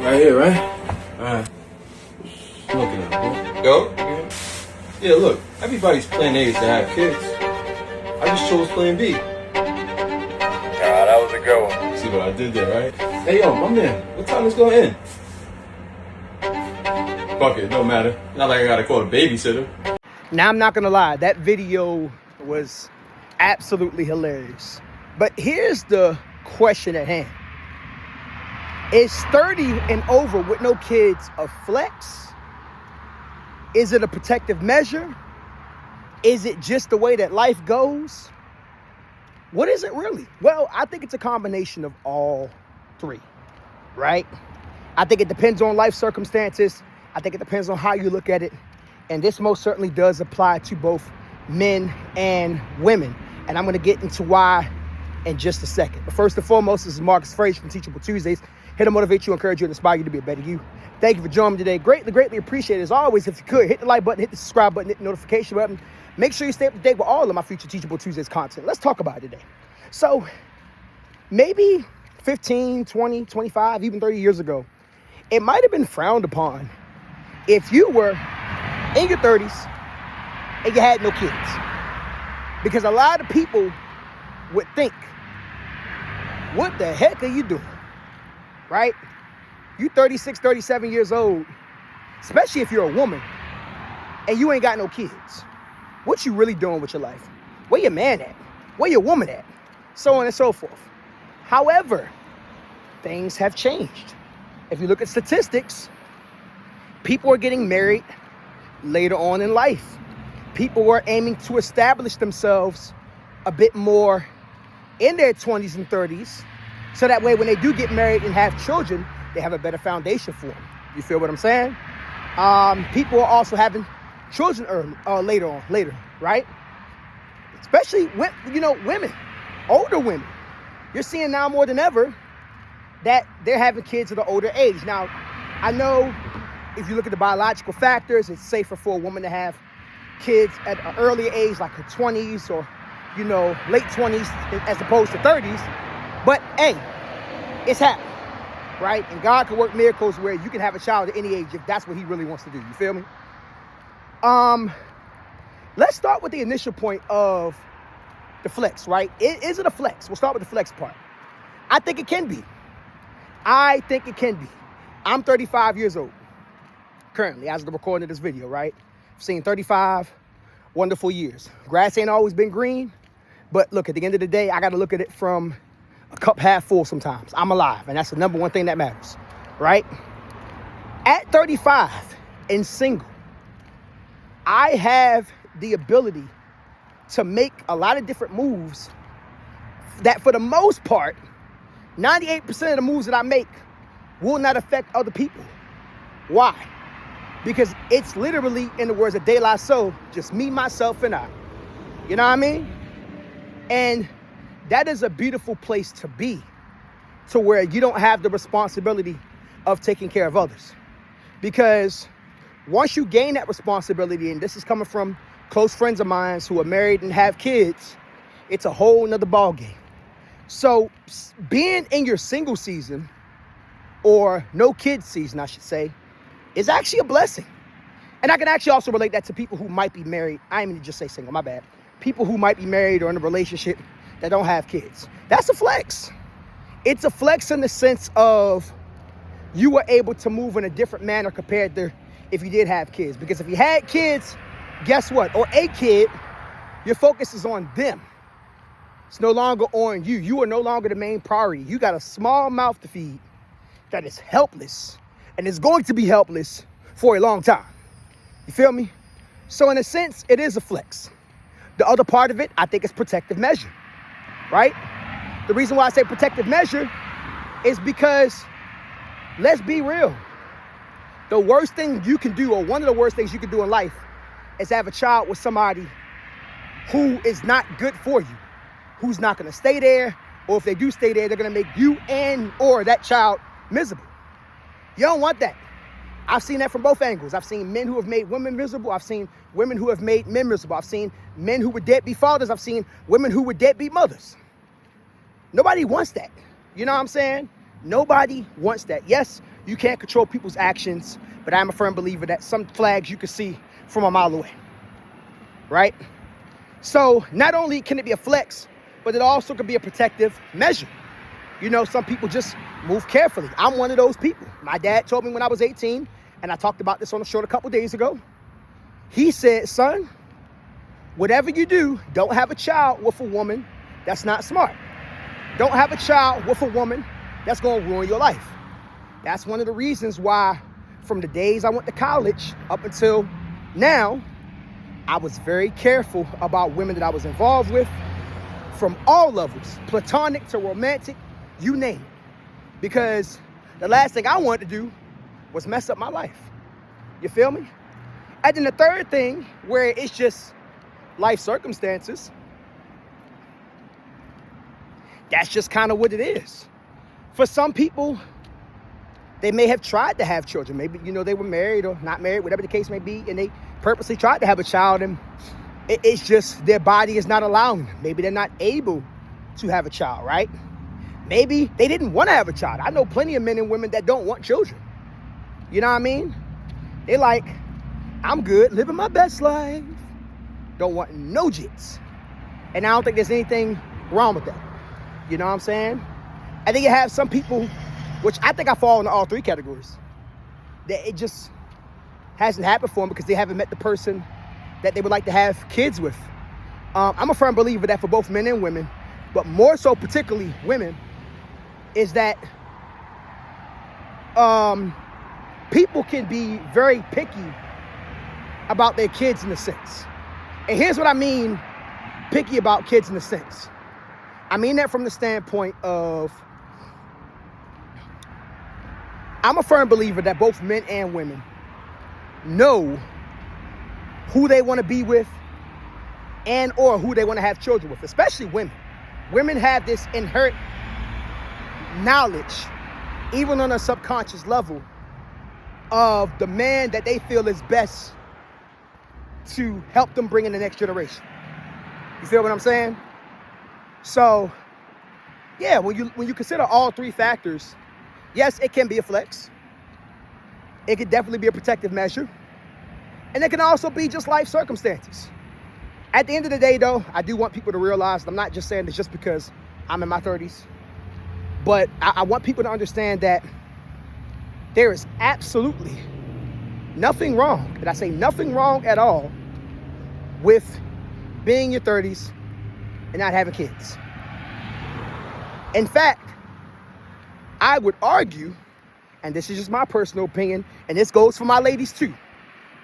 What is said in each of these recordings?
Right here, right? Alright. Looking at it, Go? yeah, look, everybody's plan A is to have kids. I just chose plan B. That was a good one. See what I did there, right? Hey, yo, my man, what time is gonna end? Fuck it, it don't matter. Not like I gotta call a babysitter. Now, I'm not gonna lie, that video was absolutely hilarious. But here's the question at hand. Is 30 and over with no kids a flex? Is it a protective measure? Is it just the way that life goes? What is it really? Well, I think it's a combination of all three, right? I think it depends on life circumstances. I think it depends on how you look at it. And this most certainly does apply to both men and women. And I'm going to get into why in just a second. But first and foremost, this is Marcus Frazier from Teachable Tuesdays. Here to motivate you, encourage you, and inspire you to be a better you. Thank you for joining me today. Greatly appreciate it. As always, if you could, hit the like button, hit the subscribe button, hit the notification button. Make sure you stay up to date with all of my future Teachable Tuesdays content. Let's talk about it today. So maybe 15, 20, 25, even 30 years ago, it might have been frowned upon if you were in your 30s and you had no kids. Because a lot of people would think, what the heck are you doing? Right? You 36, 37 years old, especially if you're a woman and you ain't got no kids. What you really doing with your life? Where your man at? Where your woman at? So on and so forth. However, things have changed. If you look at statistics, people are getting married later on in life. People are aiming to establish themselves a bit more in their 20s and 30s. So that way, when they do get married and have children, they have a better foundation for them. You feel what I'm saying? People are also having children later, right? Especially with, women, older women. You're seeing now more than ever that they're having kids at an older age. Now, I know if you look at the biological factors, it's safer for a woman to have kids at an earlier age, like her 20s or, late 20s as opposed to 30s. But hey, it's happening, right? And God can work miracles where you can have a child at any age if that's what he really wants to do. You feel me? Let's start with the initial point of the flex, right? Is it a flex? We'll start with the flex part. I think it can be. I'm 35 years old currently as of the recording of this video, right? I've seen 35 wonderful years. Grass ain't always been green, but look, at the end of the day, I got to look at it from a cup half full sometimes. I'm alive, and that's the number one thing that matters, right? At 35 and single, I have the ability to make a lot of different moves that, for the most part, 98% of the moves that I make will not affect other people. Why? Because it's literally, in the words of De La Soul, just me, myself, and I. You know what I mean? And that is a beautiful place to be, to where you don't have the responsibility of taking care of others. Because once you gain that responsibility, and this is coming from close friends of mine who are married and have kids, it's a whole nother ballgame. So being in your single season, or no kids season, I should say, is actually a blessing. And I can actually also relate that to people who might be married. I didn't mean to just say single, my bad. People who might be married or in a relationship that don't have kids. That's a flex. It's a flex in the sense of you were able to move in a different manner compared to if you did have kids. Because if you had kids, guess what? Or a kid, your focus is on them. It's no longer on you. You are no longer the main priority. You got a small mouth to feed that is helpless and is going to be helpless for a long time. You feel me? So in a sense, it is a flex. The other part of it, I think, is protective measure, right? The reason why I say protective measure is because, let's be real, the worst thing you can do, or one of the worst things you can do in life, is have a child with somebody who is not good for you, who's not going to stay there, or if they do stay there, they're going to make you and or that child miserable. You don't want that. I've seen that from both angles. I've seen men who have made women miserable. I've seen women who have made men miserable. I've seen men who were deadbeat fathers. I've seen women who were deadbeat mothers. Nobody wants that. You know what I'm saying? Nobody wants that. Yes, You can't control people's actions, but I'm a firm believer that some flags you can see from a mile away, right? So not only can it be a flex, but it also can be a protective measure. You know, some people just move carefully. I'm one of those people. My dad told me when I was 18, and I talked about this on the show a couple days ago. He said, son, whatever you do, don't have a child with a woman that's not smart. Don't have a child with a woman that's going to ruin your life. That's one of the reasons why from the days I went to college up until now, I was very careful about women that I was involved with from all levels, platonic to romantic, you name it. Because the last thing I wanted to do was mess up my life. You feel me? And then the third thing, where it's just life circumstances, that's just kind of what it is. For some people, they may have tried to have children. Maybe, you know, they were married or not married, whatever the case may be, and they purposely tried to have a child, and it's just their body is not allowing them. Maybe they're not able to have a child, right? Maybe they didn't want to have a child. I know plenty of men and women that don't want children. You know what I mean? They're like, I'm good, living my best life. Don't want no jits. And I don't think there's anything wrong with that. You know what I'm saying? I think you have some people, which I think I fall into all three categories, that it just hasn't happened for them because they haven't met the person that they would like to have kids with. I'm a firm believer that for both men and women, but more so particularly women, is that people can be very picky about their kids in a sense. And here's what I mean, picky about kids in a sense. I mean that from the standpoint of, I'm a firm believer that both men and women know who they want to be with and or who they want to have children with, especially women. Women have this inherent knowledge, even on a subconscious level, of the man that they feel is best to help them bring in the next generation. You feel what I'm saying? So, yeah, when you consider all three factors, yes, it can be a flex. It could definitely be a protective measure. And it can also be just life circumstances. At the end of the day, though, I do want people to realize, and I'm not just saying this just because I'm in my 30s, but I want people to understand that there is absolutely nothing wrong, and I say nothing wrong at all, with being in your 30s and not having kids. In fact, I would argue, and this is just my personal opinion, and this goes for my ladies too,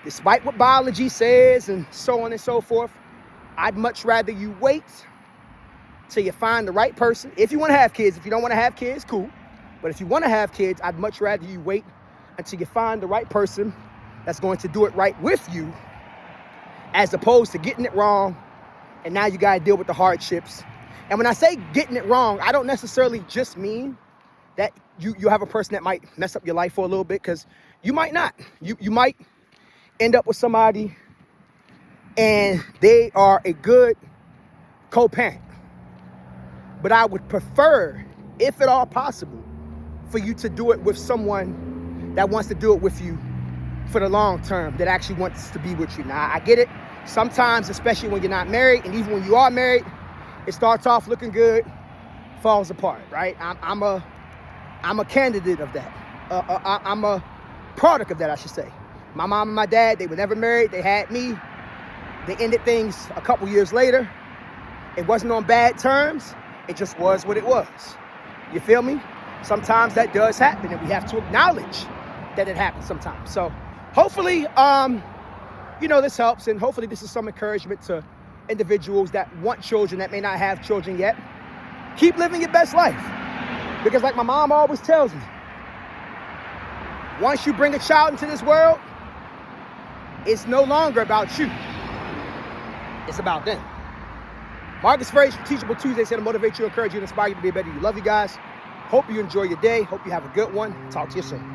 despite what biology says and so on and so forth, I'd much rather you wait till you find the right person. If you want to have kids, if you don't want to have kids, cool. But if you want to have kids, I'd much rather you wait until you find the right person that's going to do it right with you, as opposed to getting it wrong, and now you got to deal with the hardships. And when I say getting it wrong, I don't necessarily just mean that you have a person that might mess up your life for a little bit, because you might not. You might end up with somebody and they are a good co-parent. But I would prefer, if at all possible, for you to do it with someone that wants to do it with you for the long term, that actually wants to be with you. Now, I get it. Sometimes, especially when you're not married, and even when you are married, it starts off looking good, falls apart, right? I'm a candidate of that. I'm a product of that, I should say. My mom and my dad, they were never married. They had me. They ended things a couple years later. It wasn't on bad terms. It just was what it was. You feel me? Sometimes that does happen, and we have to acknowledge that it happens sometimes. So hopefully, this helps, and hopefully this is some encouragement to individuals that want children that may not have children yet. Keep living your best life. Because like my mom always tells me, once you bring a child into this world, it's no longer about you. It's about them. Marcus Frazier, Teachable Tuesdays, here to motivate you, encourage you, and inspire you to be better. You. Love you guys. Hope you enjoy your day. Hope you have a good one. Talk to you soon.